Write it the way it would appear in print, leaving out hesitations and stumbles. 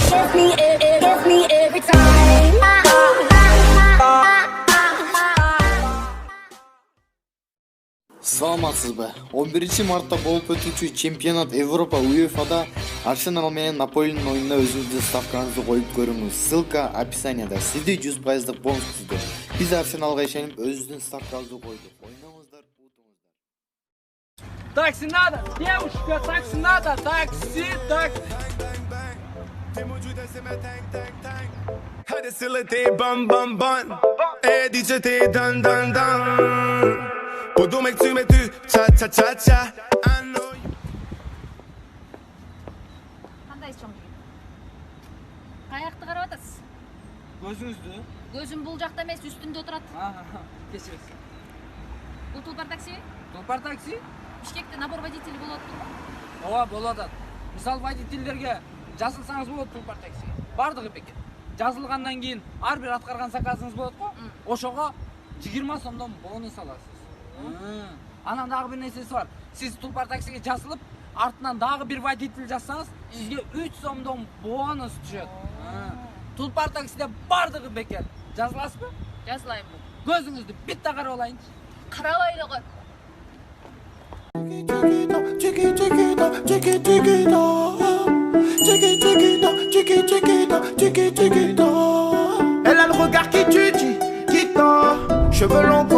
Gets me every time. Саламатсызбы. 11 мартта болуп өтүүчү чемпионат Европа УЕФАда Арсенал менен Наполинин оюнуна өзүңүздүн ставкаңызды коюп көрүңүз. Ссылка описанияда. Сизде 100% бонус түздү. Биз Арсеналга ишенип өзүбүздүн ставкабызды койдук. Ойноңуздар, утуңуздар. Такси надо, девушка, такси надо, такси. Hadi sıla te bam bam bam. DJ te dan dan dan. Budu mek tu cha cha cha cha. I know you. Қандай чоң деген? Қаяқты қарап атасыз? Көзүңүздү. Көзім бұл жақта емес, үстінде отырады. Кечиресиз. Бұл тұлпар такси? Тулпар такси? Бишкекте набор водитель болады ғой? Ооба, болот атат. Мисал водительдерге жазылсаңыз болот тулпар такси. Бардыгы бекет. Жазылгандан кийин ар бир аткарган заказыңыз болот го. Ошого 20 сомдон бонус аласыз. Анан дагы бир нерсеси бар. Сиз тулпар таксиге жазылып, артынан дагы бир водитель жазсаңыз, сизге 3 сомдон бонус түшөт. Тулпар таксиде бардыгы бекет. Жазыласызбы? Жазылайын. Көзүңүздү битте карап алайынчы. Қарабайлы ғой. Elle a le regard qui tue, qui tord. Cheveux longs.